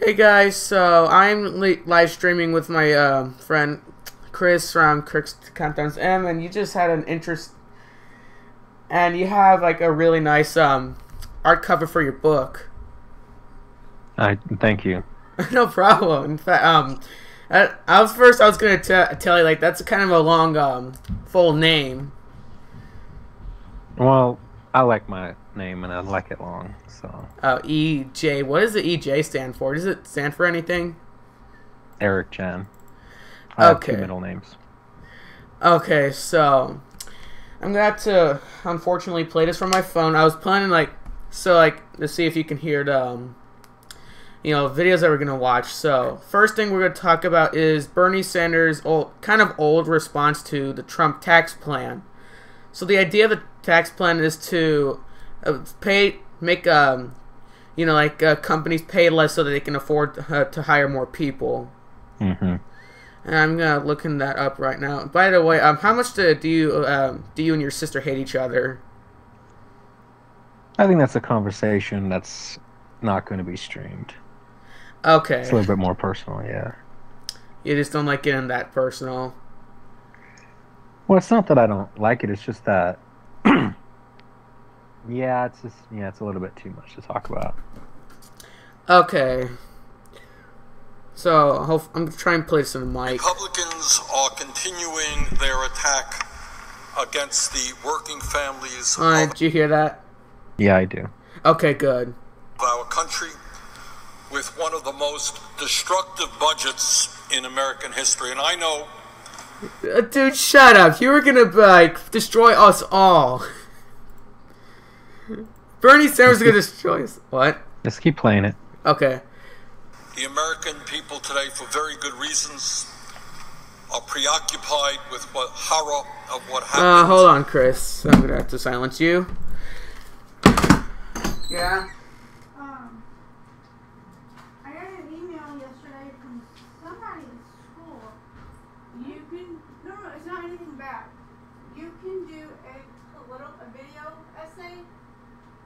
Hey guys, so I'm live streaming with my friend Chris from Kirkscountdowns and you just had an interest, and you have like a really nice art cover for your book. I thank you. No problem. In fact, I was gonna tell you like that's kind of a long full name. Well, I like my name and I like it long, so. EJ. What does the EJ stand for? Does it stand for anything? Eric Jan. I have two Okay. middle names. Okay, so I'm gonna have to unfortunately play this from my phone. I was planning to see if you can hear the videos that we're gonna watch. So first thing we're gonna talk about is Bernie Sanders' old response to the Trump tax plan. So the idea of the tax plan is to companies pay less so that they can afford to hire more people. Mm-hmm. And I'm gonna looking that up right now. By the way, how much do you and your sister hate each other? I think that's a conversation that's not going to be streamed. Okay. It's a little bit more personal, yeah. You just don't like getting that personal. Well, it's not that I don't like it. It's just that, it's a little bit too much to talk about. Okay. So I'm trying to play this in the mic. Republicans are continuing their attack against the working families Alright, did you hear that? Yeah, I do. Okay, good. of our country, with one of the most destructive budgets in American history. And I know... Dude, shut up. You were gonna, destroy us all. Bernie Sanders is gonna destroy us. What? Just keep playing it. Okay. The American people today, for very good reasons, are preoccupied with what horror of what happened. Hold on, Chris. I'm gonna have to silence you. Yeah? I got an email yesterday from somebody at school. You can, no, it's not anything bad. You can do a video essay,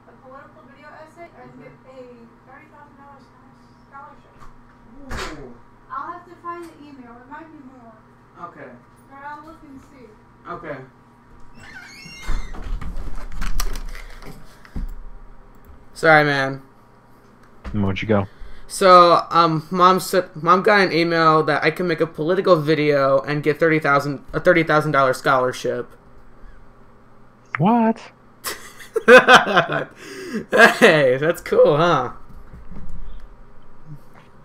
a political video essay, and get a $30,000 scholarship. Ooh. I'll have to find the email. It might be more. Okay. But I'll look and see. Okay. Sorry, man. Where'd you go? So, mom got an email that I can make a political video and get a $30,000 scholarship. What? Hey, that's cool, huh?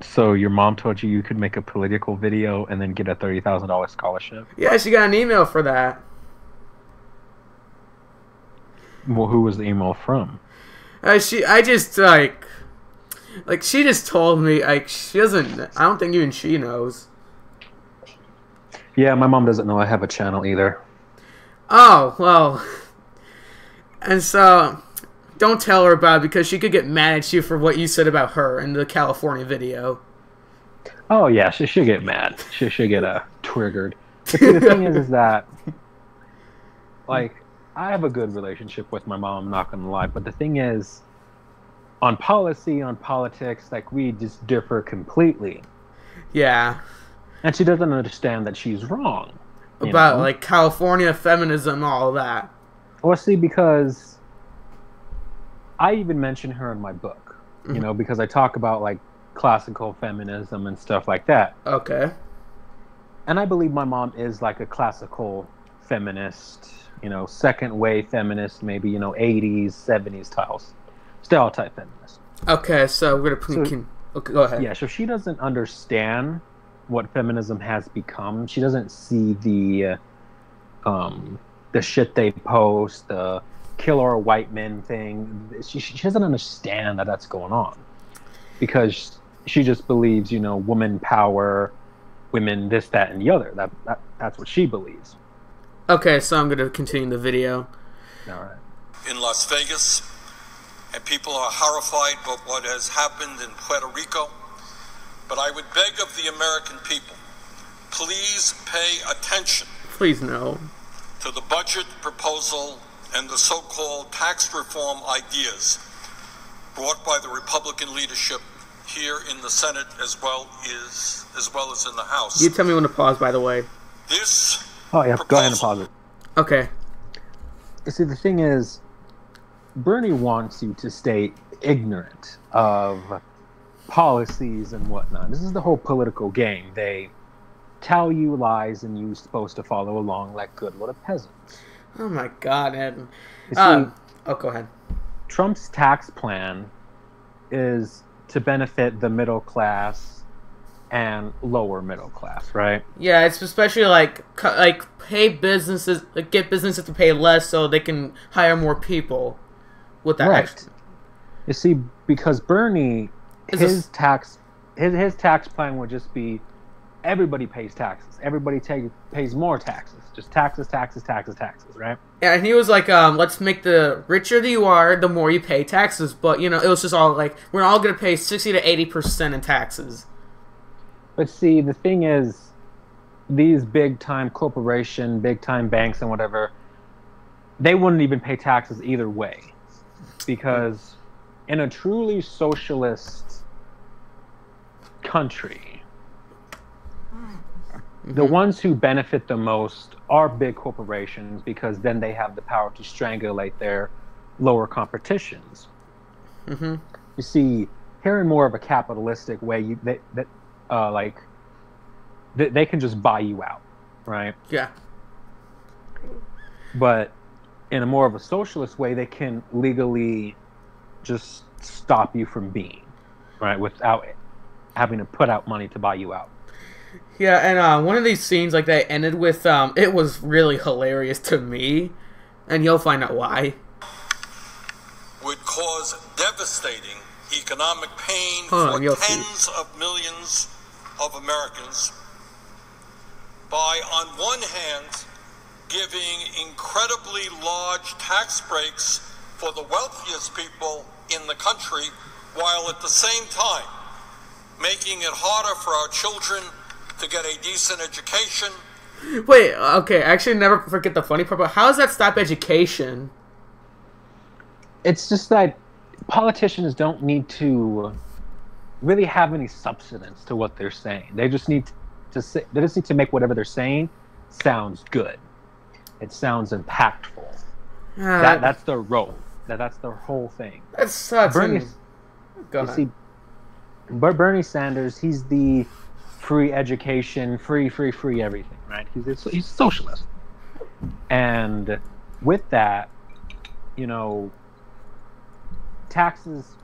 So your mom told you could make a political video and then get a $30,000 scholarship? Yeah, she got an email for that. Well, who was the email from? She just told me, she doesn't, I don't think even she knows. Yeah, my mom doesn't know I have a channel either. Oh, well. And so, don't tell her about it because she could get mad at you for what you said about her in the California video. Oh, yeah, she should get mad. She should get triggered. But see, the thing is that, I have a good relationship with my mom, I'm not going to lie. But the thing is, on policy, on politics, we just differ completely. Yeah. And she doesn't understand that she's wrong. About, California feminism, all that. Well, see, because I even mention her in my book, because I talk about, classical feminism and stuff like that. Okay. And I believe my mom is, a classical feminist, second wave feminist, maybe, 80s, 70s style type feminist. Okay, so we're going to... Okay, go ahead. Yeah, so she doesn't understand what feminism has become. She doesn't see the shit they post, the killer white men thing. She doesn't understand that that's going on. Because she just believes, woman power, women this, that, and the other. That's what she believes. Okay, so I'm going to continue the video. All right. In Las Vegas, and people are horrified by what has happened in Puerto Rico. But I would beg of the American people, please pay attention. Please no. To the budget proposal and the so-called tax reform ideas brought by the Republican leadership here in the Senate as well as in the House. You tell me when to pause, by the way. This Oh yeah, go ahead and proposal- pause it. Okay. You see, the thing is, Bernie wants you to stay ignorant of policies and whatnot. This is the whole political game. They tell you lies and you're supposed to follow along like good little peasants. Oh my God, Ed. You see, Go ahead. Trump's tax plan is to benefit the middle class and lower middle class, right? Yeah, it's especially like pay businesses, like get businesses to pay less so they can hire more people with that. Right. You see, because Bernie, his tax plan would just be everybody pays taxes. Everybody pays more taxes. Just taxes, right? Yeah, and he was like, let's make the richer you are, the more you pay taxes. But, you know, it was just all like, we're all going to pay 60 to 80% in taxes. But see, the thing is, these big-time corporation, big-time banks and whatever, they wouldn't even pay taxes either way. Because in a truly socialist country, the ones who benefit the most are big corporations, because then they have the power to strangulate their lower competitions. Mm-hmm. You see, here in more of a capitalistic way, they can just buy you out, right? Yeah. But in a more of a socialist way, they can legally just stop you from being, right, without having to put out money to buy you out. Yeah, and one of these scenes like that ended with it was really hilarious to me, and you'll find out why. Would cause devastating economic pain Hold on, for you'll see. tens of millions of Americans by, on one hand, giving incredibly large tax breaks for the wealthiest people in the country, while at the same time making it harder for our children to get a decent education. Wait, okay, actually never forget the funny part, but how does that stop education? It's just that politicians don't need to really have any substance to what they're saying. They just need to make whatever they're saying sounds good. It sounds impactful. That's their role. That's their whole thing. That sucks. Bernie, Go you ahead. see, Bernie Sanders, he's the free education, free everything, right? He's a socialist. And with that, you know, taxes...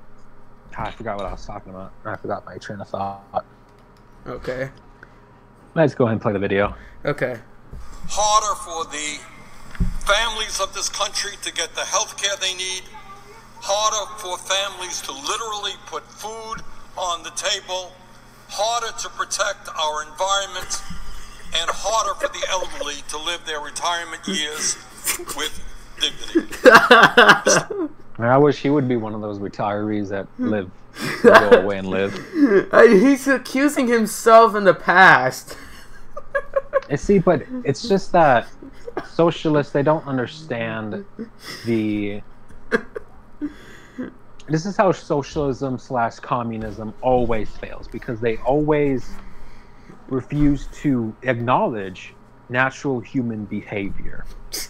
I forgot what I was talking about. I forgot my train of thought. Okay. Let's go ahead and play the video. Okay. Harder for the families of this country to get the health care they need. Harder for families to literally put food on the table. Harder to protect our environment. And harder for the elderly to live their retirement years with dignity. I wish he would be one of those retirees that go away and live. He's accusing himself in the past. See, but it's just that socialists, they don't understand the... This is how socialism/communism always fails, because they always refuse to acknowledge natural human behavior,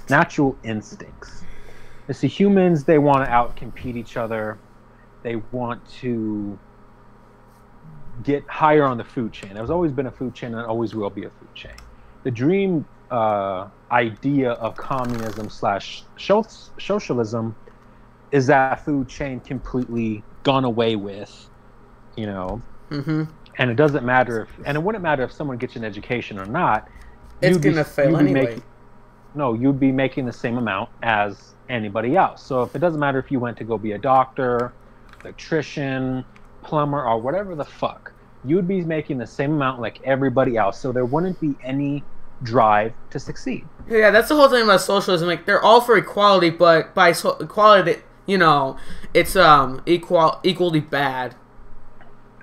natural instincts. You see, humans, they want to outcompete each other. They want to get higher on the food chain. There's always been a food chain and always will be a food chain. The dream idea of communism/socialism is that food chain completely gone away with, you know. Mm-hmm. And it doesn't matter and it wouldn't matter if someone gets an education or not. It's gonna fail anyway. You'd be making the same amount as anybody else. So if it doesn't matter if you went to go be a doctor, electrician, plumber, or whatever the fuck, you'd be making the same amount like everybody else. So there wouldn't be any drive to succeed. Yeah, that's the whole thing about socialism. Like, they're all for equality, but by equality, you know, it's equally bad.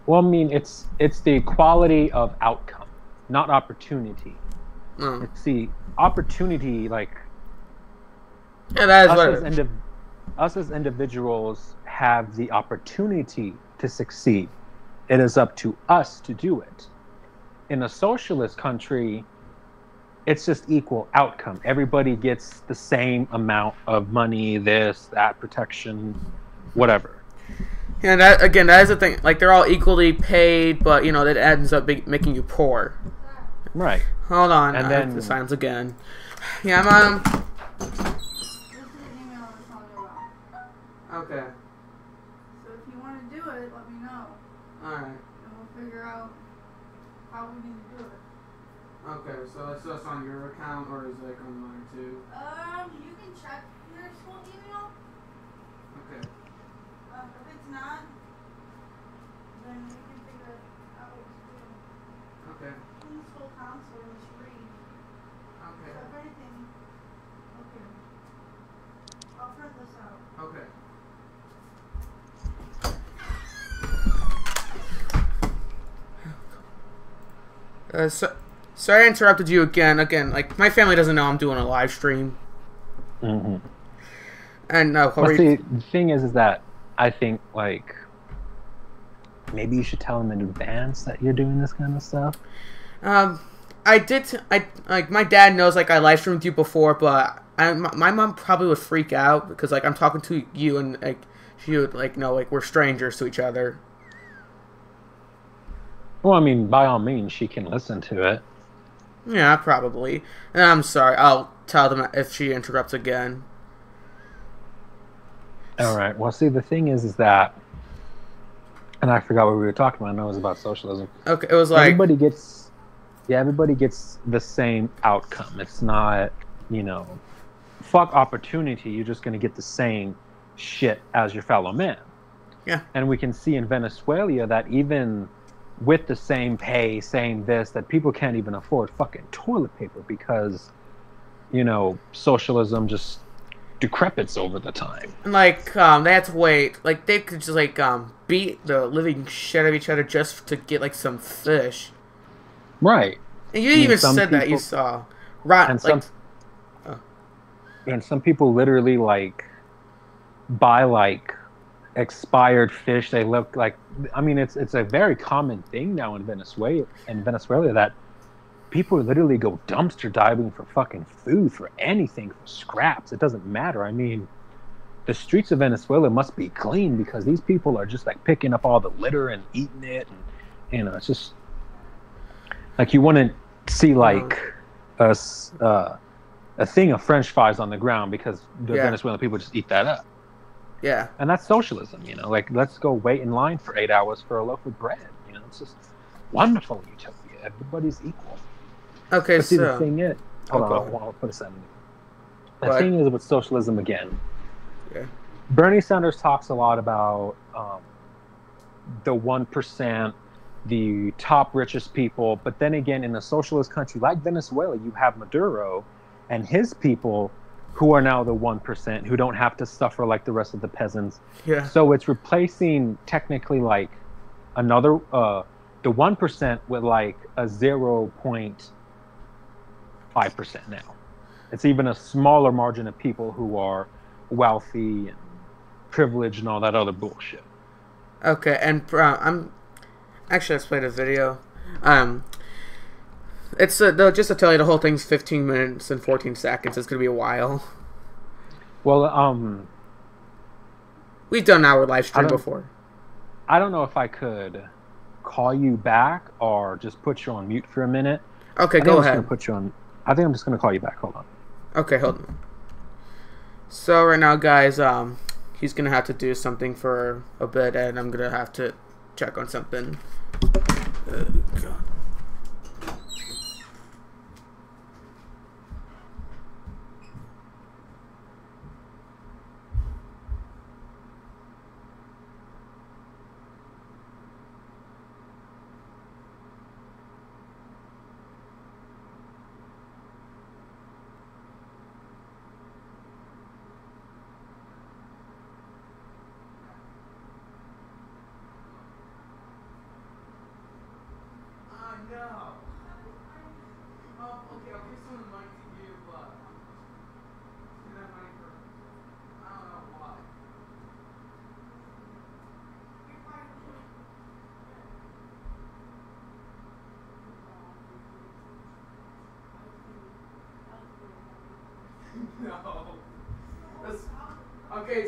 Well, I mean, it's the equality of outcome, not opportunity. It's the opportunity, like, yeah, that is us as individuals have the opportunity to succeed. It is up to us to do it. In a socialist country, it's just equal outcome. Everybody gets the same amount of money, this, that, protection, whatever. And that again, that is the thing. Like they're all equally paid, but you know that ends up making you poor. Right. Hold on, And then the signs again. Yeah, Mom. This is the email I was telling you about. Okay. So if you want to do it, let me know. All right. And we'll figure out how we need to do it. Okay. So it's just on your account, or is it like on mine too? You can check your school email. Okay. If it's not, then we can figure out what to do. Okay. In the school counselor, Miss Reed. Okay. So if anything, okay. I'll print this out. Okay. Sorry I interrupted you again. Again, like my family doesn't know I'm doing a live stream. Mm-hmm. And see, the thing is that I think like maybe you should tell them in advance that you're doing this kind of stuff. I did. Like my dad knows like I live streamed with you before, but my mom probably would freak out because like I'm talking to you and like she would like know like we're strangers to each other. Well, I mean, by all means, she can listen to it. Yeah, probably. And I'm sorry. I'll tell them if she interrupts again. All right. Well, see, the thing is that, and I forgot what we were talking about. I know it was about socialism. Okay, it was like everybody gets the same outcome. It's not, you know, fuck opportunity. You're just going to get the same shit as your fellow man. Yeah. And we can see in Venezuela that even with the same pay, same this, that people can't even afford fucking toilet paper because, you know, socialism just decrepits over the time. Like they had to wait. Like they could just like beat the living shit out of each other just to get like some fish. Right. And you even said that you saw. Right. And like, and some people literally like buy like expired fish. They look like, I mean, it's a very common thing now in Venezuela that people literally go dumpster diving for fucking food, for anything, for scraps. It doesn't matter. I mean, the streets of Venezuela must be clean because these people are just like picking up all the litter and eating it, and you know, it's just like you wouldn't see like a thing of French fries on the ground because the Venezuelan people just eat that up. Yeah. And that's socialism, you know. Like, let's go wait in line for 8 hours for a loaf of bread. You know, it's just wonderful utopia. Everybody's equal. Okay, but see, the thing is, hold on, I'll put a sentence. The thing is with socialism again. Yeah. Bernie Sanders talks a lot about the 1%, the top richest people, but then again, in a socialist country like Venezuela, you have Maduro and his people who are now the 1%, who don't have to suffer like the rest of the peasants. Yeah. So it's replacing technically like another, the 1% with like a 0.5% now. It's even a smaller margin of people who are wealthy and privileged and all that other bullshit. Okay, and actually, let's play the video. It's just to tell you, the whole thing's 15 minutes and 14 seconds. It's gonna be a while. Well, we've done our live stream before. I don't know if I could call you back or just put you on mute for a minute. Okay, go ahead. I think I'm just gonna call you back. Hold on. Okay, hold on. So right now, guys, he's gonna have to do something for a bit, and I'm gonna have to check on something. God.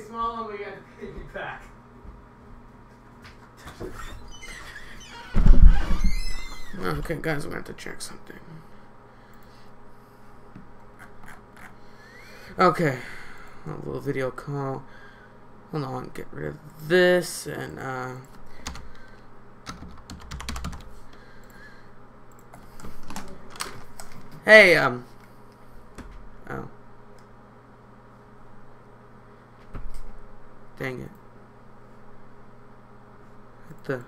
small one, but you have to pay me back. Okay, guys, we're going to have to check something. Okay. A little video call. Hold on, get rid of this and hey, oh. Dang it. What the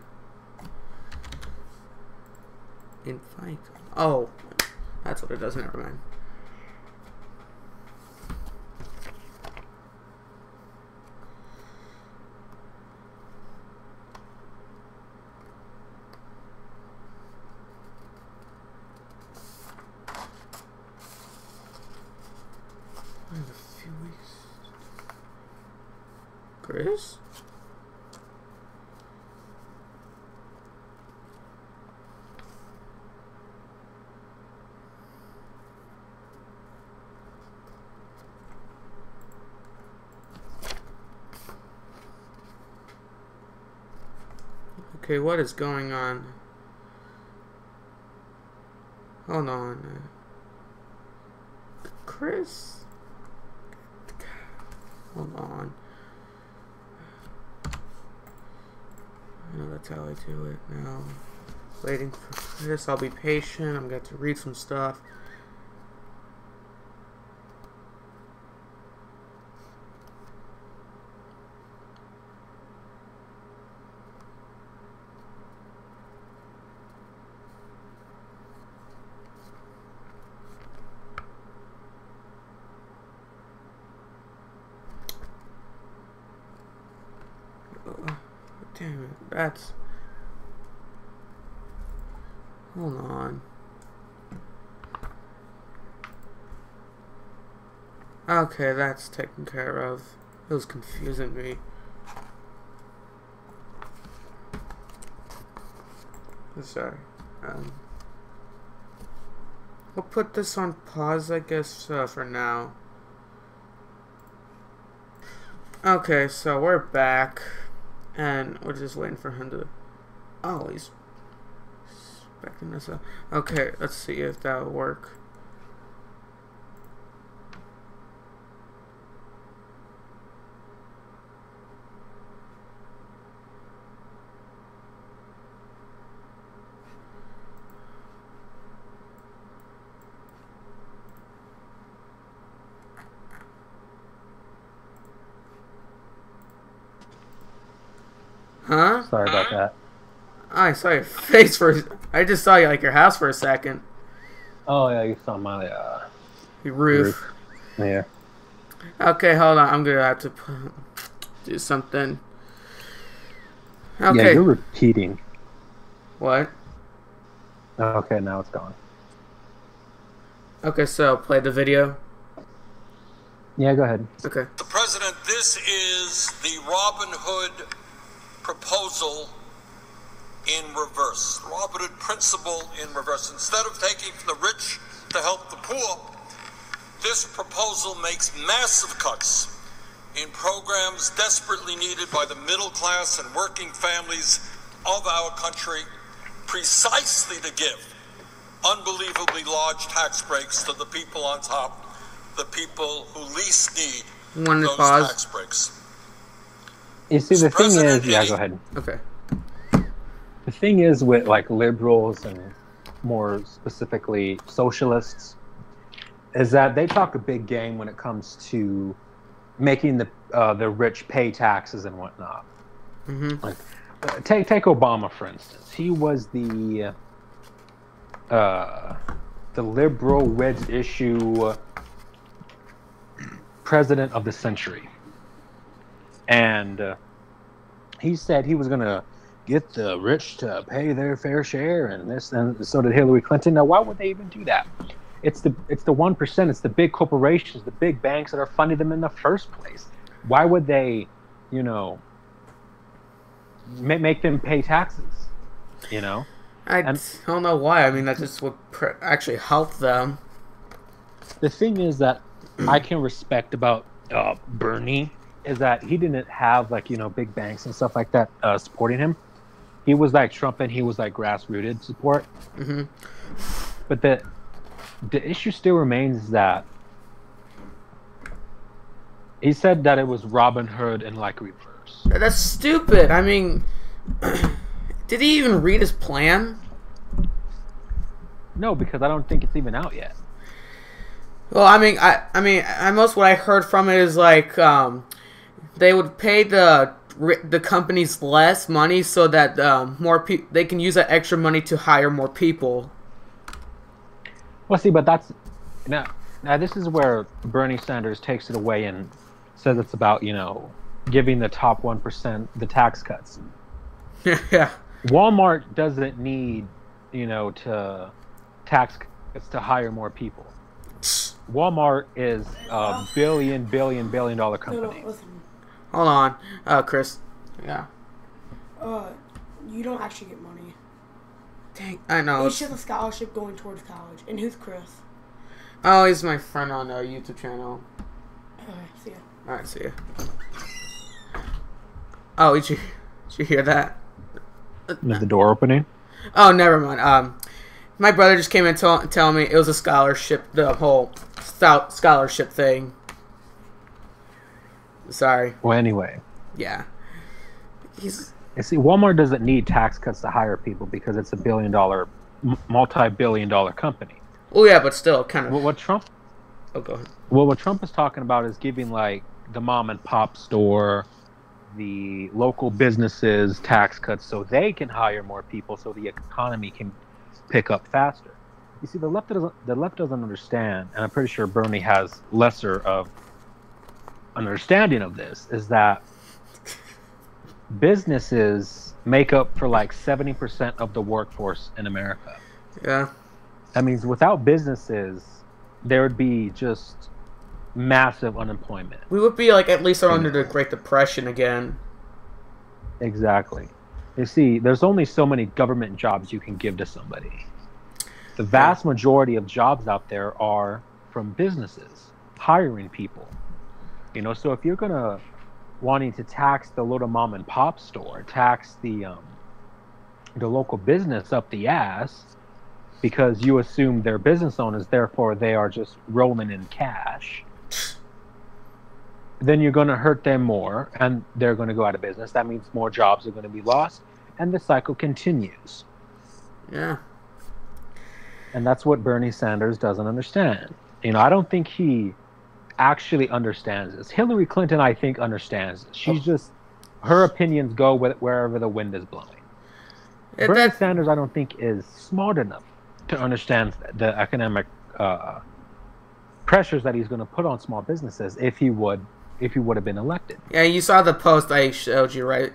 invite? Oh, that's what it does, never mind. A few weeks. Chris? Okay, what is going on? Hold on. Chris? Hold on. I know that's how I do it now. Waiting for this. I'll be patient. I'm going to read some stuff. Damn it, that's... Hold on. Okay, that's taken care of. It was confusing me. Sorry. We'll put this on pause, I guess, for now. Okay, so we're back. And we're just waiting for him to... Oh, he's backing us up. Okay, let's see if that'll work. Huh? Sorry about that. I saw your face for... I just saw you like your house for a second. Oh yeah, you saw my Your roof. Yeah. Okay, hold on. I'm gonna have to do something. Okay. Yeah, you're repeating. What? Okay, now it's gone. Okay, so play the video. Yeah, go ahead. Okay. The President, this is the Robin Hood proposal in reverse. Robin Hood principle in reverse. Instead of taking from the rich to help the poor, this proposal makes massive cuts in programs desperately needed by the middle class and working families of our country, precisely to give unbelievably large tax breaks to the people on top, the people who least need those tax breaks. You see, the thing is, yeah, go ahead. Okay. The thing is with like liberals and more specifically socialists is that they talk a big game when it comes to making the rich pay taxes and whatnot. Mm-hmm. Like, take Obama for instance. He was the liberal wedge issue president of the century. And he said he was going to get the rich to pay their fair share, and this, and so did Hillary Clinton. Now, why would they even do that? It's the 1%. It's the big corporations, the big banks that are funding them in the first place. Why would they, you know, make them pay taxes? You know, I don't know why. I mean, that just would actually help them. The thing is that I can respect about Bernie is that he didn't have like big banks and stuff like that supporting him. He was like Trump, and he was like grassrooted support. Mm-hmm. But the issue still remains that he said that it was Robin Hood in like reverse. That's stupid. I mean, did he even read his plan? No, because I don't think it's even out yet. Well, I mean, most what I heard from it is like they would pay the companies less money so that they can use that extra money to hire more people. Well, see, but that's now this is where Bernie Sanders takes it away and says it's about giving the top 1% the tax cuts. Yeah. Walmart doesn't need to tax cuts to hire more people. Walmart is a billion dollar company. No, listen. Hold on, Chris. Yeah. You don't actually get money. Dang, I know. It's just a scholarship going towards college. And who's Chris? Oh, he's my friend on our YouTube channel. Alright, see ya. Alright, see ya. Oh, did you hear that? Is the door opening? Oh, never mind. My brother just came in telling me it was a scholarship, the whole scholarship thing. Sorry. Well, anyway. Yeah. You see, Walmart doesn't need tax cuts to hire people because it's a multi-billion-dollar company. Oh yeah, but still, kind of. What Trump? Oh, go ahead. Well, what Trump is talking about is giving like the mom and pop store, the local businesses tax cuts so they can hire more people, so the economy can pick up faster. You see, the left doesn't understand, and I'm pretty sure Bernie has lesser of understanding of this, is that businesses make up for like 70% of the workforce in America. Yeah. That means without businesses, there would be just massive unemployment. We would be like at least under the Great Depression again. Exactly. You see, there's only so many government jobs you can give to somebody. The vast majority of jobs out there are from businesses hiring people. So if you're wanting to tax the little mom and pop store, tax the local business up the ass because you assume they're business owners, therefore they are just rolling in cash, then you're going to hurt them more and they're going to go out of business. That means more jobs are going to be lost and the cycle continues. Yeah. And that's what Bernie Sanders doesn't understand. I don't think he actually understands this. Hillary Clinton, I think, understands this. She's just, her opinions go wherever the wind is blowing. Bernie Sanders, I don't think, is smart enough to understand the economic pressures that he's going to put on small businesses if he would have been elected. Yeah, you saw the post I showed you, right?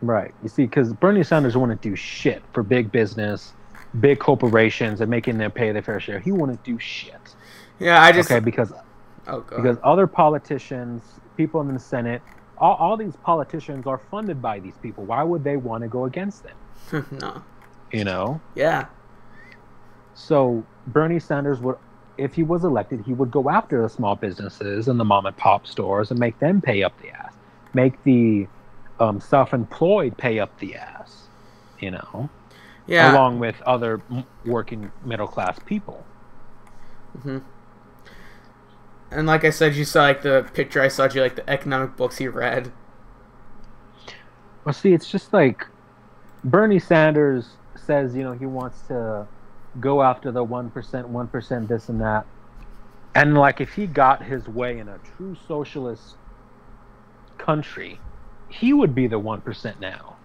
Right. You see, because Bernie Sanders wouldn't do shit for big business, big corporations, and making them pay their fair share. He wouldn't do shit. Yeah, because Oh, go because ahead. other politicians, people in the Senate, all these politicians are funded by these people. Why would they want to go against them? No. Yeah. So Bernie Sanders would, if he was elected, he would go after the small businesses and the mom and pop stores and make them pay up the ass. Make the self-employed pay up the ass. Yeah. Along with other working middle class people. Mm-hmm. And like I said, you saw like the picture I saw you, like the economic books he read. Well, see, it's just like Bernie Sanders says, he wants to go after the 1%, this and that. And like if he got his way in a true socialist country, he would be the 1% now.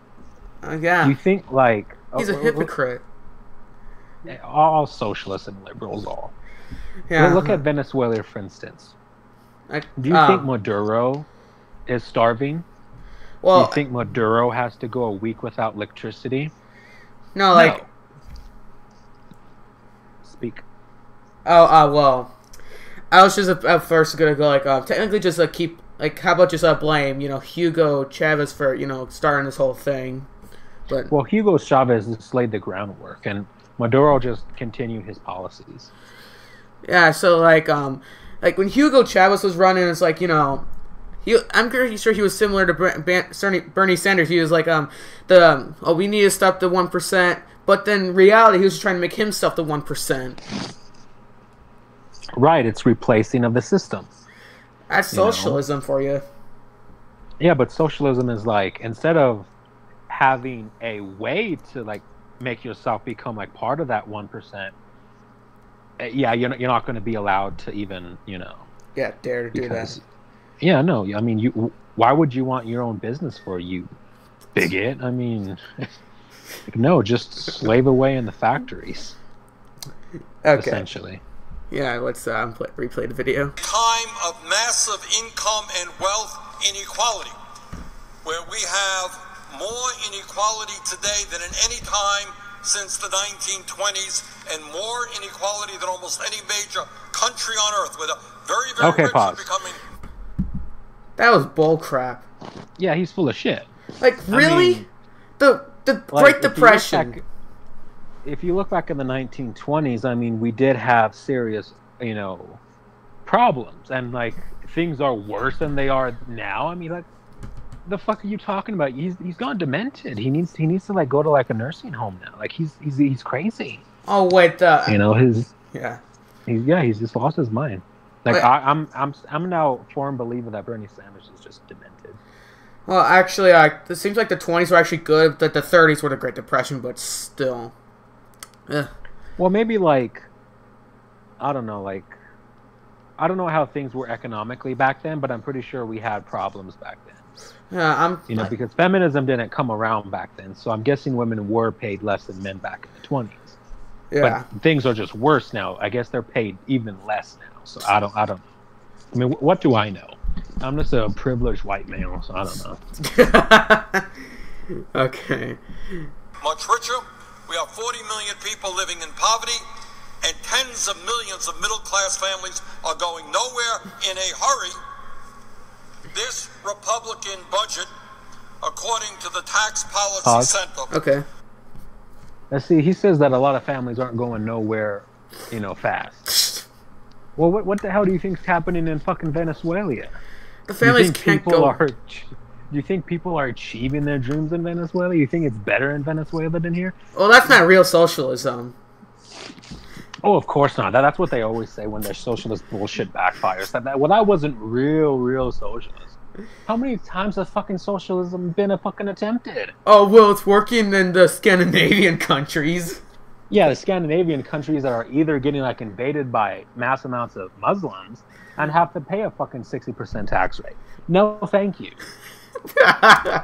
Yeah. You think like he's a hypocrite. All socialists and liberals all. Yeah. Well, look at Venezuela, for instance. Do you think Maduro is starving? Well, do you think Maduro has to go a week without electricity? No, like. No. Speak. Well, I was just at first gonna go like, technically just keep like, how about just blame Hugo Chavez for starting this whole thing, but well, Hugo Chavez just laid the groundwork, and Maduro just continued his policies. Yeah, so like when Hugo Chavez was running, it's like I'm pretty sure he was similar to Bernie Sanders. He was like, we need to stop the 1%, but then in reality, he was trying to make himself the 1%. Right, it's replacing of the system. That's socialism for you. Yeah, but socialism is like, instead of having a way to like make yourself become like part of that 1%, yeah, you're not going to be allowed to even, dare to do that. Yeah, no, I mean, why would you want your own business for you, bigot? I mean, no, just slave away in the factories. Okay. Essentially. Yeah, let's replay the video. Time of massive income and wealth inequality, where we have more inequality today than in any time since the 1920s, and more inequality than almost any major country on earth, with a very, very rich pause. becoming. That was bull crap. Yeah, he's full of shit. Like, really? I mean, the Great Depression. If you look back in the 1920s, I mean, we did have serious, problems, and like things are worse than they are now. I mean, like, the fuck are you talking about? He's gone demented. He needs to like go to like a nursing home now. Like he's crazy. Oh wait, he's just lost his mind. Like wait. I'm now a firm believer that Bernie Sanders is just demented. Well, actually, it seems like the 20s were actually good, but the 30s were the Great Depression, but still. Ugh. Well, maybe like, I don't know how things were economically back then, but I'm pretty sure we had problems back then. Yeah, because feminism didn't come around back then, so I'm guessing women were paid less than men back in the 20s. Yeah. But things are just worse now. I guess they're paid even less now. So I don't know. I mean, what do I know? I'm just a privileged white male, so I don't know. Okay. Much richer. We have 40 million people living in poverty, and tens of millions of middle-class families are going nowhere in a hurry. This Republican budget, according to the Tax Policy Center... Okay. Let's see, he says that a lot of families aren't going nowhere, fast. Well, what the hell do you think's happening in fucking Venezuela? The families can't go... Do you think people are achieving their dreams in Venezuela? You think it's better in Venezuela than here? Well, that's not real socialism. Oh, of course not. That's what they always say when their socialist bullshit backfires. That wasn't real socialism. How many times has fucking socialism been fucking attempted? Oh, well, it's working in the Scandinavian countries. Yeah, the Scandinavian countries that are either getting like invaded by mass amounts of Muslims and have to pay a fucking 60% tax rate. No, thank you. I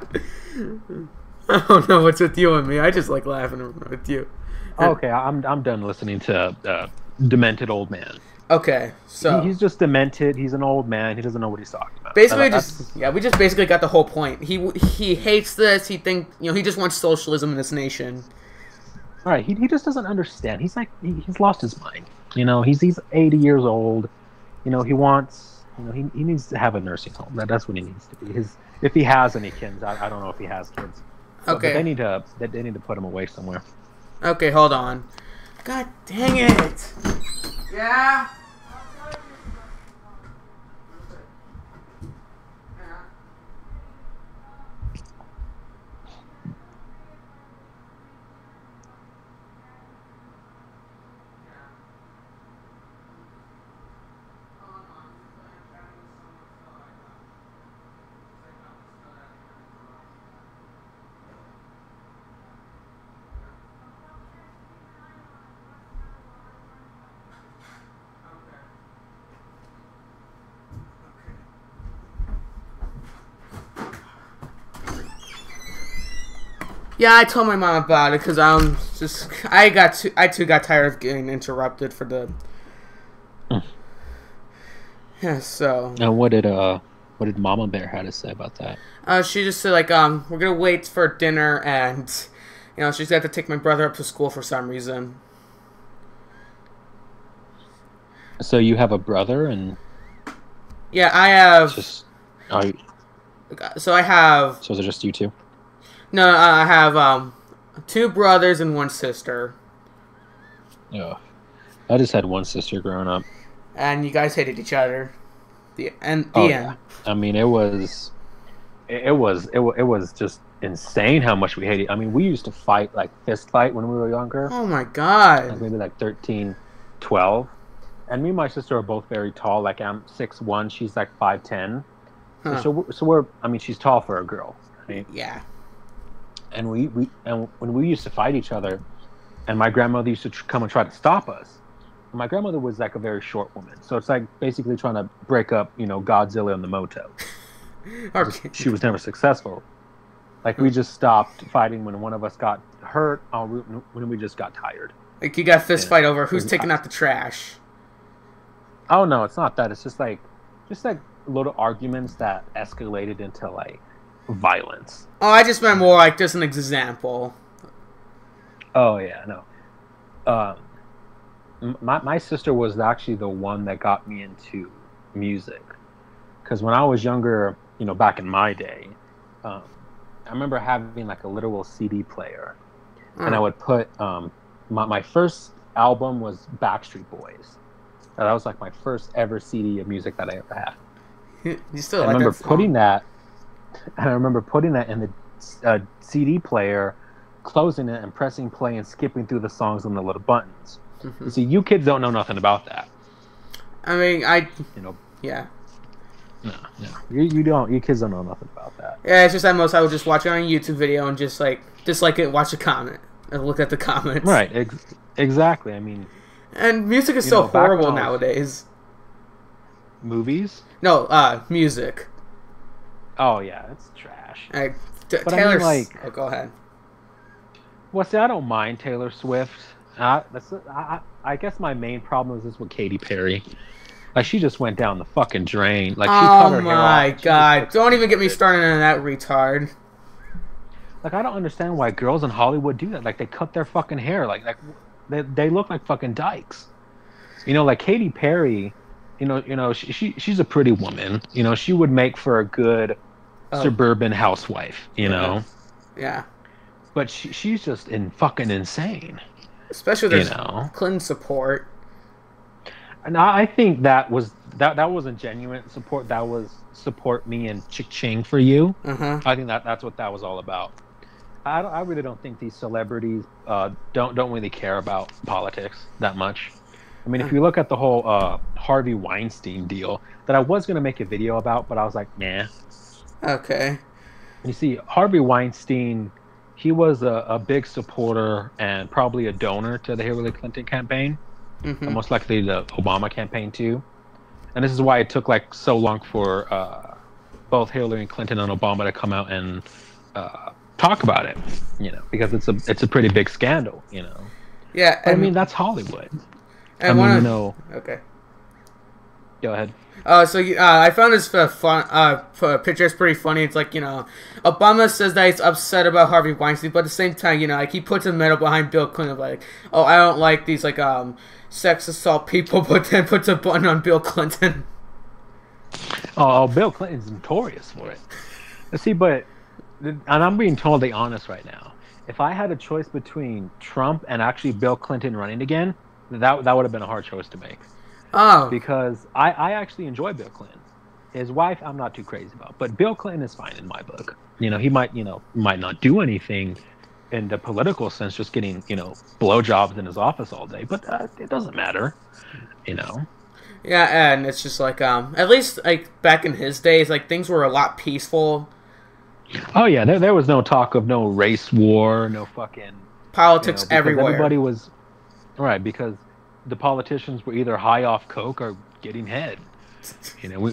don't know what's with you and me. I just like laughing with you. Okay, I'm done listening to demented old man. Okay, so he's just demented. He's an old man. He doesn't know what he's talking about. Basically, we just basically got the whole point. He hates this. He he just wants socialism in this nation. All right, he just doesn't understand. He's like he's lost his mind. He's 80 years old. He wants. He needs to have a nursing home. That's what he needs to be. If he has any kids, I don't know if he has kids. Okay. But they need to put him away somewhere. Okay, hold on. God dang it! Yeah. Yeah, I told my mom about it because I too got tired of getting interrupted for the. Yeah, so. And what did Mama Bear have to say about that? She just said we're gonna wait for dinner and, she's got to take my brother up to school for some reason. So you have a brother and. Yeah, I have. So I have. So is it just you two? No, I have 2 brothers and 1 sister. Yeah, I just had 1 sister growing up. And you guys hated each other. The end. Oh yeah. I mean, it was just insane how much we hated. I mean, we used to fight, like fist fight when we were younger, Oh my god. like maybe like 13, 12. And me and my sister are both very tall. Like I'm 6'1", she's like 5'10". Huh. So we're I mean, she's tall for a girl, right? Yeah. And when we used to fight each other, and my grandmother used to come and try to stop us. My grandmother was like a very short woman, so it's like basically trying to break up, Godzilla and the Moto. Okay. She was never successful. Like we just stopped fighting when one of us got hurt, or when we just got tired. Like you got fist Yeah. fight over who's taking out the trash. Oh no, it's not that. It's just like little arguments that escalated into like violence. Oh, I just meant more like just an example. Oh yeah, no. My sister was actually the one that got me into music, because when I was younger, back in my day, I remember having like a literal CD player, and I would put my first album was Backstreet Boys. That was like my first ever CD of music that I ever had. You still I like remember that song? putting that in the CD player, closing it and pressing play and skipping through the songs on the little buttons. You see, you kids don't know nothing about that. I mean, yeah. No, you don't. You kids don't know nothing about that. Yeah, it's just at most I would just watch it on a YouTube video and just like it, watch a comment and look at the comments. Right. Exactly. I mean, And music is so back horrible when I was- nowadays. movies. Music. Oh yeah, it's trash. Like, But I Taylor. mean, like- Oh, go ahead. Well, see, I don't mind Taylor Swift. I guess my main problem is this with Katy Perry. Like, she just went down the fucking drain. Like, she cut Oh her hair off. my and she just god! looks Don't even get me stupid. started on that retard. Like, I don't understand why girls in Hollywood do that. Like, they cut their fucking hair. Like they look like fucking dykes. Like Katy Perry. She's a pretty woman. She would make for a good suburban housewife. Yeah. But she's just fucking insane. Especially there's know. Clinton support. And I think that wasn't genuine support. That was support me and ching for you. I think that's what that was all about. I really don't think these celebrities don't really care about politics that much. I mean, if you look at the whole Harvey Weinstein deal that I was going to make a video about, but I was like, nah. Okay. You see, Harvey Weinstein, he was a big supporter and probably a donor to the Hillary Clinton campaign. And most likely the Obama campaign too. And this is why it took like so long for both Hillary Clinton and Obama to come out and talk about it, because it's a pretty big scandal, Yeah. But, I mean, that's Hollywood. And Okay. Go ahead. So I found this picture. It's pretty funny. It's like, Obama says that he's upset about Harvey Weinstein, but at the same time, like he puts a medal behind Bill Clinton, like, oh, I don't like these like sex assault people, but then puts a button on Bill Clinton. Oh, Bill Clinton's notorious for it. See, and I'm being totally honest right now. If I had a choice between Trump and actually Bill Clinton running again, that would have been a hard choice to make. Oh. Because I actually enjoy Bill Clinton. His wife, I'm not too crazy about, but Bill Clinton is fine in my book. He might not do anything in the political sense, just getting, blowjobs in his office all day, but it doesn't matter, Yeah, and it's just like at least like back in his days, like things were a lot peaceful. Oh yeah, there was no talk of no race war, no fucking Politics because everywhere. Everybody was right, because the politicians were either high off coke or getting head.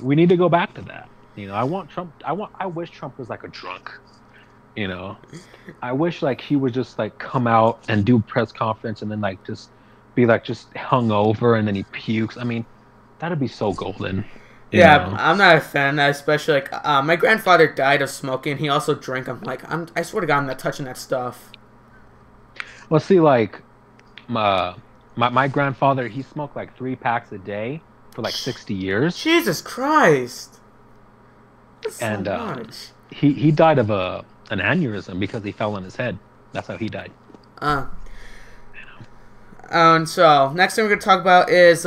We need to go back to that. I want Trump. I wish Trump was like a drunk. I wish like he would just like come out and do a press conference and then like just be like just hungover and then he pukes. I mean, that'd be so golden. Yeah, I'm not a fan of that, especially like my grandfather died of smoking. He also drank. I swear to God, I'm not touching that stuff. Well, see, like my grandfather, he smoked like 3 packs a day for like 60 years. Jesus Christ! That's And so much. he died of an aneurysm because he fell on his head. That's how he died. And so next thing we're gonna talk about is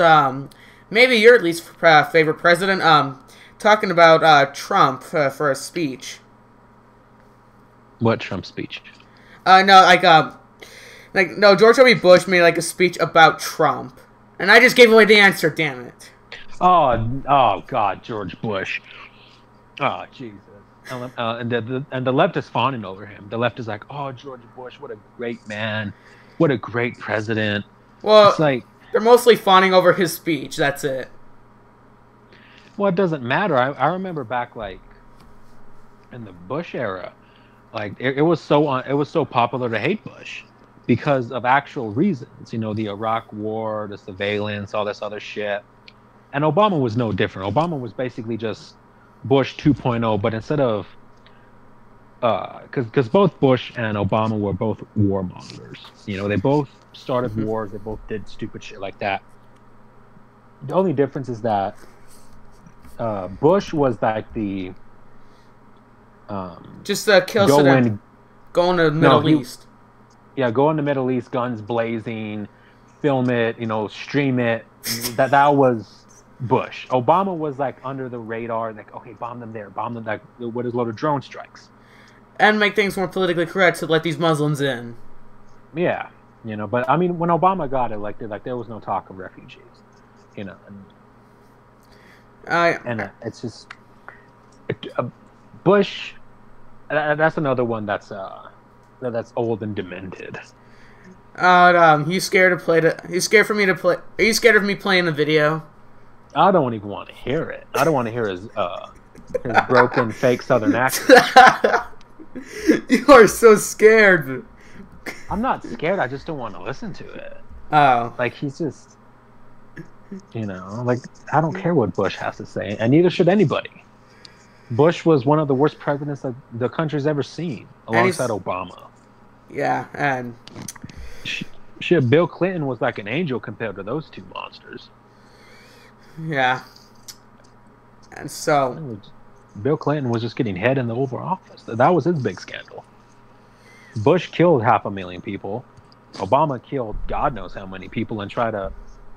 maybe your least favorite president. talking about Trump for a speech. What Trump speech? No, no, George W. Bush made like a speech about Trump, and I just gave away the answer. Damn it! Oh God, George Bush. Oh Jesus. And the left is fawning over him. The left is like, oh, George Bush, what a great man, what a great president. Well, it's like they're mostly fawning over his speech. That's it. Well, it doesn't matter. I remember back like in the Bush era, like it was so popular to hate Bush because of actual reasons. You know, the Iraq War, the surveillance, all this other shit. And Obama was no different. Obama was basically just Bush 2.0, but instead of because both Bush and Obama were both warmongers. You know, they both started wars. They both did stupid shit like that. The only difference is that Bush was like the just kill Saddam. Go in the Middle East. Yeah, go in the Middle East, guns blazing, film it, you know, stream it. That was Bush. Obama was like under the radar, like, okay, bomb them there, bomb them like what is a load of drone strikes. And make things more politically correct to let these Muslims in. Yeah, you know, but I mean, when Obama got elected, like there was no talk of refugees, you know, and it's just Bush. That's another one that's old and demented. He's scared to play. He's scared for me to play. Are you scared of me playing the video? I don't even want to hear it. I don't want to hear his broken fake Southern accent. You are so scared. I'm not scared. I just don't want to listen to it. Oh, like he's just, you know, like I don't care what Bush has to say, and neither should anybody. Bush was one of the worst presidents that the country's ever seen, alongside Obama. Yeah, and shit, Bill Clinton was like an angel compared to those two monsters. Yeah, and so Bill Clinton was just getting head in the Oval Office. That was his big scandal. Bush killed 500,000 people. Obama killed God knows how many people and tried to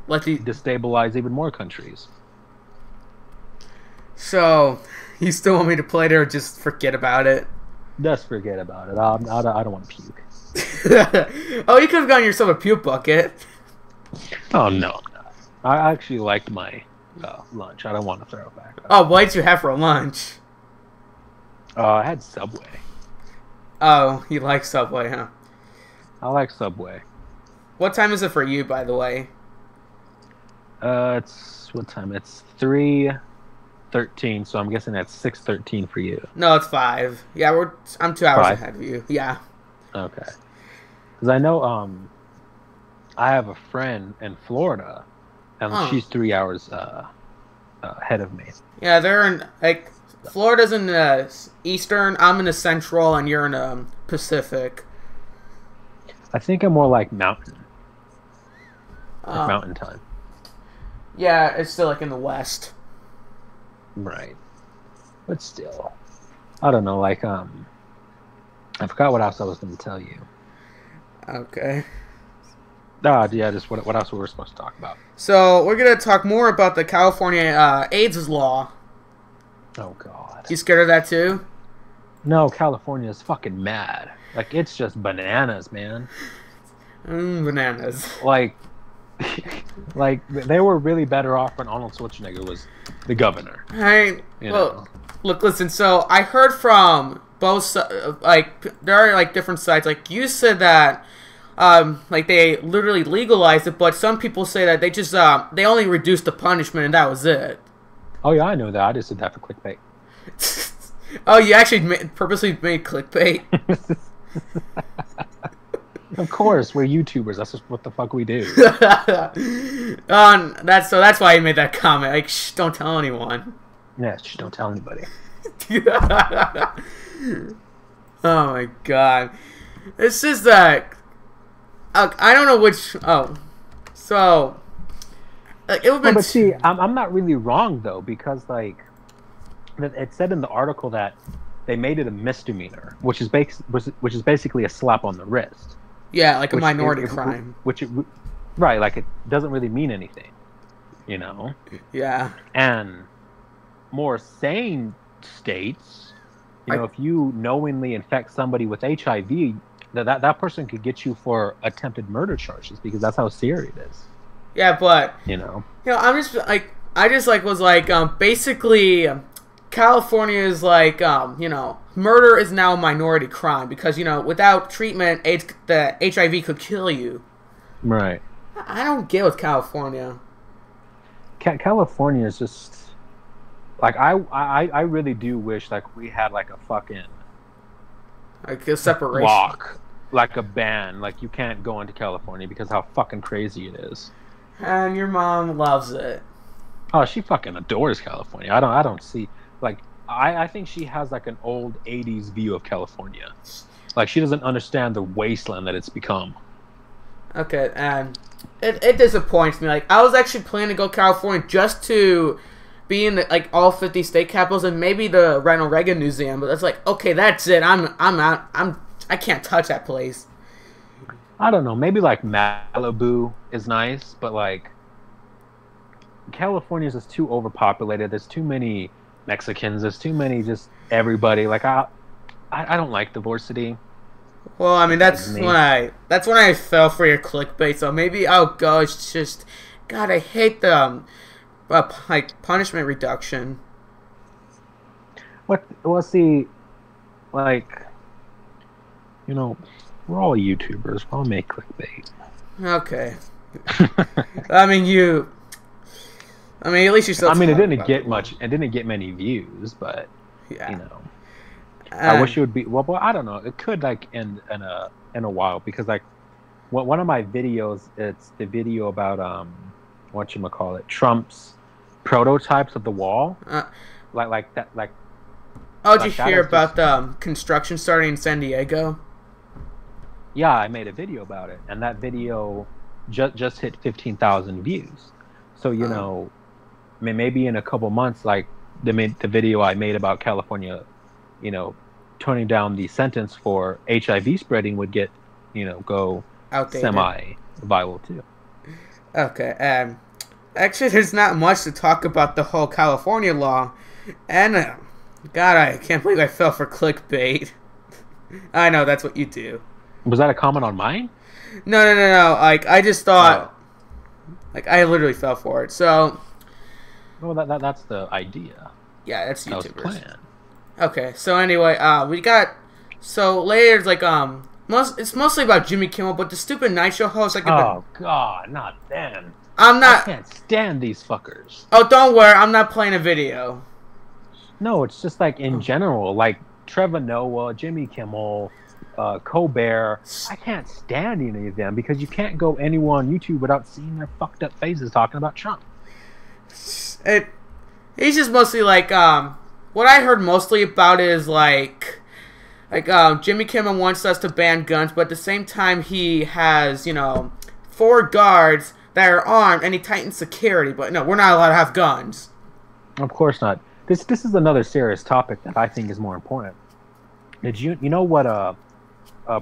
destabilize even more countries. So, you still want me to play it or just forget about it? Just forget about it. I don't want to puke. Oh, you could have gotten yourself a puke bucket. Oh, no. I actually liked my lunch. I don't want to throw it back. Oh, what did you have for lunch? I had Subway. Oh, you like Subway, huh? I like Subway. What time is it for you, by the way? It's what time? It's 3:13, so I'm guessing that's 6:13 for you. No, it's 5. Yeah, I'm 2 hours ahead of you. Yeah. Okay. Because I know I have a friend in Florida, and she's 3 hours ahead of me. Yeah, they're in like Florida's in the Eastern. I'm in the Central, and you're in the Pacific. I think I'm more like mountain. Like mountain time. Yeah, it's still like in the West. Right. But still. I don't know, like I forgot what else I was going to tell you. Okay. Yeah, just what else we were supposed to talk about. So, we're going to talk more about the California AIDS law. Oh, God. You scared of that, too? No, California is fucking mad. Like, it's just bananas, man. Bananas. Like, they were really better off when Arnold Schwarzenegger was the governor. Look, listen, so I heard from both, there are, like, different sides. Like, you said that, like, they literally legalized it, but some people say that they just, they only reduced the punishment and that was it. Oh, yeah, I know that. I just did that for clickbait. Oh, you actually purposely made clickbait? Of course, we're YouTubers. That's just what the fuck we do. That's why I made that comment. Like, shh, don't tell anyone. Yeah, shh, don't tell anybody. Oh my god. It's just that I don't know which. Oh, so it would have been. But see, I'm not really wrong though, because like it said in the article that they made it a misdemeanor, which is basically a slap on the wrist. Yeah, like a minority crime. Right, like it doesn't really mean anything, you know. Yeah. And more sane states, if you knowingly infect somebody with HIV, that person could get you for attempted murder charges because that's how serious it is. Yeah, but I'm just like basically California is like murder is now a minority crime because without treatment, the HIV could kill you. Right. I don't get with California. California is just like I really do wish like we had like a fucking like a separation, block, like a ban, like you can't go into California because how fucking crazy it is. And your mom loves it. Oh, she fucking adores California. I don't see like I think she has like an old 80s view of California. Like she doesn't understand the wasteland that it's become. Okay, and it disappoints me. Like I was actually planning to go California just to be in like all 50 state capitals and maybe the Ronald Reagan Museum, but that's like okay, that's it. I'm out. I can't touch that place. I don't know. Maybe like Malibu is nice, but like California is just too overpopulated. There's too many Mexicans. There's too many just everybody. Like I don't like diversity. Well, I mean that's when I fell for your clickbait. So maybe I'll go. It's just God, I hate the like punishment reduction. What? Well, see, like we're all YouTubers. We'll make clickbait. Okay. I mean, at least you still. I mean, it didn't get much. It didn't get many views, but yeah. I wish it would be. Well, I don't know. It could like end in a while because like one of my videos. It's the video about whatchamacallit, Trump's prototypes of the wall. Like that. Like. Oh, did you hear about the construction starting in San Diego? Yeah, I made a video about it, and that video just hit 15,000 views. So I mean, maybe in a couple months, like the video I made about California, turning down the sentence for HIV spreading would get, go outdated, semi-viral too. Okay, actually, there's not much to talk about the whole California law, and God, I can't believe I fell for clickbait. I know that's what you do. Was that a comment on mine? No. Like I just thought, like I literally fell for it. So, well, that's the idea. Yeah, that's YouTubers. That was planned. Okay, so anyway, we got later it's like it's mostly about Jimmy Kimmel, but the stupid night show host like. Oh God, not them! I can't stand these fuckers. Oh, don't worry, I'm not playing a video. No, it's just like in general, like Trevor Noah, Jimmy Kimmel. Colbert, I can't stand any of them because you can't go anywhere on YouTube without seeing their fucked up faces talking about Trump. He's just mostly like what I heard mostly about is like Jimmy Kimmel wants us to ban guns, but at the same time he has 4 guards that are armed and he tightens security, but no, we're not allowed to have guns. Of course not. This is another serious topic that I think is more important. Did you know what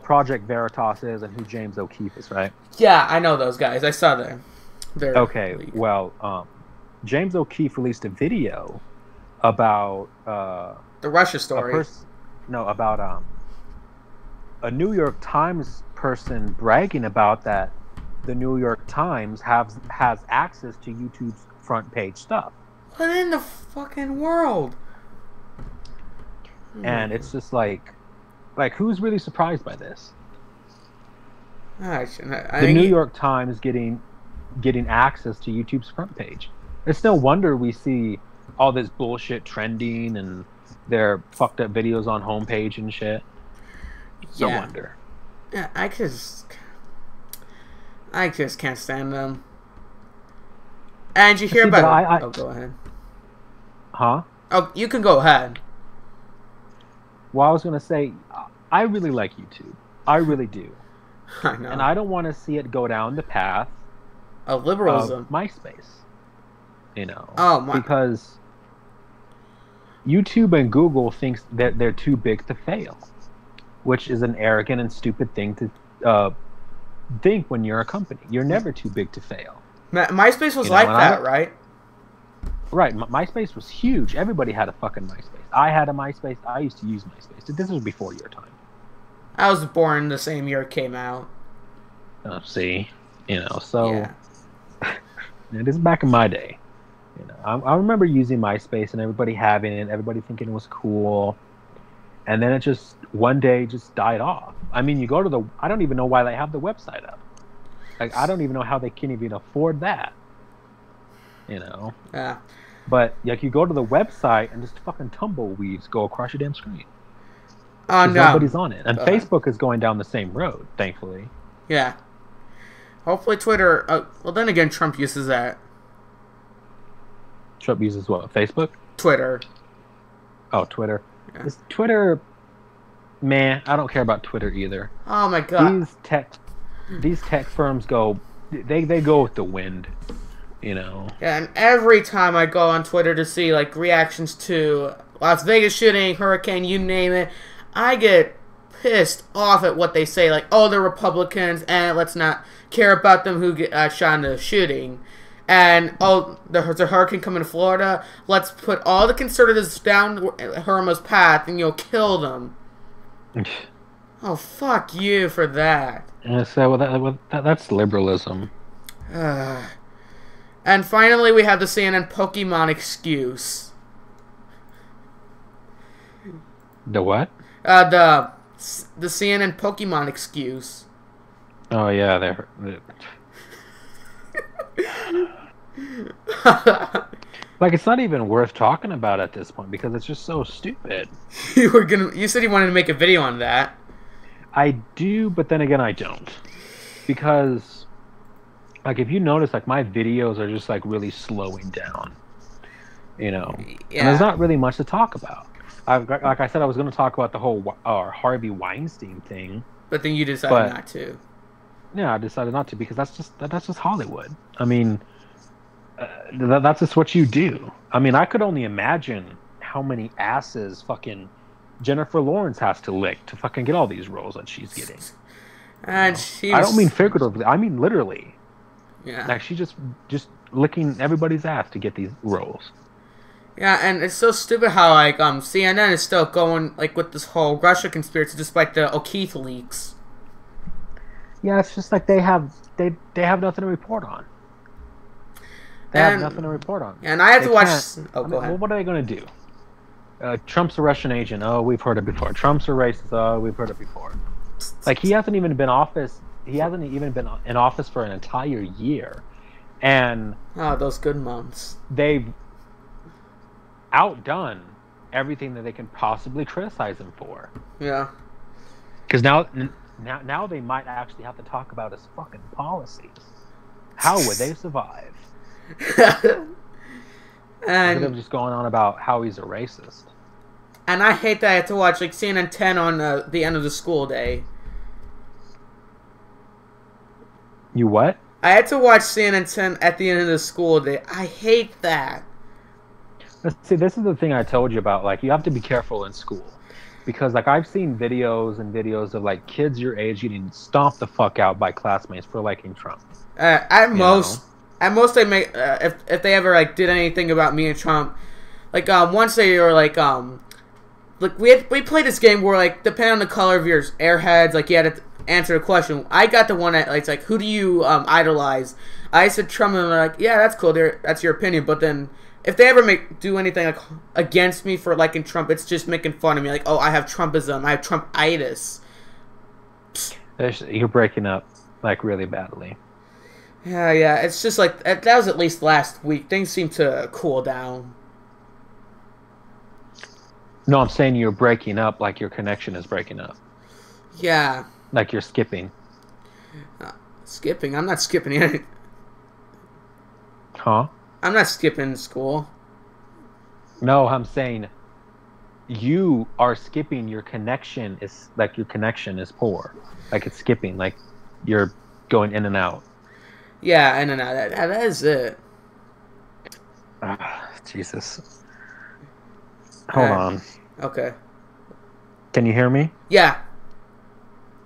Project Veritas is and who James O'Keefe is, right? Yeah, I know those guys. I saw them. Okay, well, James O'Keefe released a video about the Russia story. About a New York Times person bragging about that the New York Times has access to YouTube's front page stuff. What in the fucking world? And it's just like who's really surprised by this? The New York Times getting access to YouTube's front page. It's no wonder we see all this bullshit trending and their fucked up videos on homepage and shit. No wonder. Yeah, I just can't stand them. And you hear about? Oh, go ahead. Huh? Oh, you can go ahead. Well, I was gonna say, I really like YouTube. I really do. I know. And I don't want to see it go down the path of liberalism. Of MySpace. Oh, because YouTube and Google thinks that they're too big to fail, which is an arrogant and stupid thing to think when you're a company. You're never too big to fail. MySpace was like that, right? Right, MySpace was huge. Everybody had a fucking MySpace. I had a MySpace. I used to use MySpace. This was before your time. I was born the same year it came out. See, so Yeah. it is back in my day. I remember using MySpace and everybody having it, everybody thinking it was cool, and then it just one day just died off. I mean, you go to I don't even know why they have the website up. Like, I don't even know how they can even afford that. Yeah. But like, you go to the website and just fucking tumbleweeds go across your damn screen. Oh no. Nobody's on it, and Facebook is going down the same road, thankfully. Yeah. Hopefully Twitter. Well, then again, Trump uses that. Trump uses what? Facebook? Twitter. Oh, Twitter. Yeah. Is Twitter? Man, I don't care about Twitter either. Oh my god. These tech firms go. They go with the wind. Yeah, and every time I go on Twitter to see like reactions to Las Vegas shooting, hurricane, you name it, I get pissed off at what they say. Like, oh, they're Republicans, and let's not care about them who get shot in the shooting. And, oh, there's a hurricane coming to Florida. Let's put all the conservatives down Irma's path and kill them. Oh, fuck you for that. And so that's liberalism. And finally, we have the CNN Pokemon excuse. The what? The CNN Pokemon excuse. Oh yeah, they're like, it's not even worth talking about at this point because it's just so stupid. You said you wanted to make a video on that. I do, but then again, I don't, because like, if you notice, like, my videos are just like really slowing down, Yeah. and there's not really much to talk about. Like I said, I was going to talk about the whole Harvey Weinstein thing, but then you decided not to. Yeah, I decided not to because that's just Hollywood. I mean, that's just what you do. I mean, I could only imagine how many asses fucking Jennifer Lawrence has to lick to fucking get all these roles that she's getting. And I don't mean figuratively. I mean literally. Yeah. Like, she's just licking everybody's ass to get these roles. Yeah, and it's so stupid how like CNN is still going like with this whole Russia conspiracy despite the O'Keefe leaks. Yeah, it's just like they have nothing to report on. They have nothing to report on. And I have to watch. Go ahead. Well, what are they going to do? Trump's a Russian agent. Oh, we've heard it before. Trump's a racist. Oh, we've heard it before. Like, he hasn't even been office. He hasn't even been in office for an entire year, and those good months. They've outdone everything that they can possibly criticize him for. Yeah. Because now they might actually have to talk about his fucking policies. How would they survive? And instead of just going on about how he's a racist. And I hate that I had to watch like CNN 10 on the end of the school day. You what? I had to watch CNN 10 at the end of the school day. I hate that. See, this is the thing I told you about. Like, you have to be careful in school. Because, like, I've seen videos of, like, kids your age getting stomped the fuck out by classmates for liking Trump. At most, they make if they ever like did anything about me and Trump, like once they were like we played this game where like depending on the color of your airheads, like you had to answer a question. I got the one that like, it's like, who do you idolize? I said Trump, and they're like, yeah, that's cool. That's your opinion. But then if they ever do anything like against me for liking Trump, it's just making fun of me. Like, oh, I have Trumpism. I have Trumpitis. You're breaking up like really badly. Yeah. It's just like that was at least last week. Things seem to cool down. No, I'm saying you're breaking up, like your connection is breaking up. Yeah. Like you're skipping. Skipping? I'm not skipping anything. Huh? I'm not skipping school. No, I'm saying you are skipping. Your connection is poor. Like it's skipping. Like you're going in and out. Yeah, in and out. That is it. Jesus. Hold on. Okay. Can you hear me? Yeah.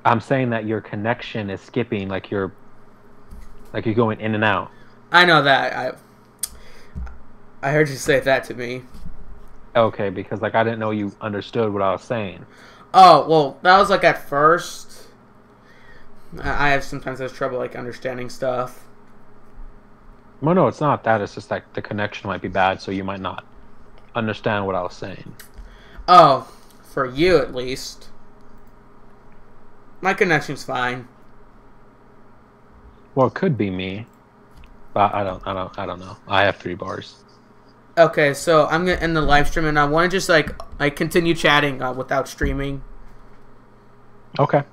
I'm saying that your connection is skipping, like you're going in and out. I know that. I heard you say that to me. Okay, because like I didn't know you understood what I was saying. Oh, well, that was like at first. I have sometimes have trouble like understanding stuff. Well, no, it's not that. It's just like the connection might be bad, so you might not understand what I was saying. Oh, for you at least. My connection's fine. Well, it could be me, but I don't know. I have 3 bars. Okay, so I'm gonna end the live stream, and I want to just like continue chatting without streaming. Okay.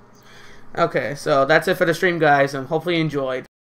Okay, so that's it for the stream, guys, and hopefully you enjoyed.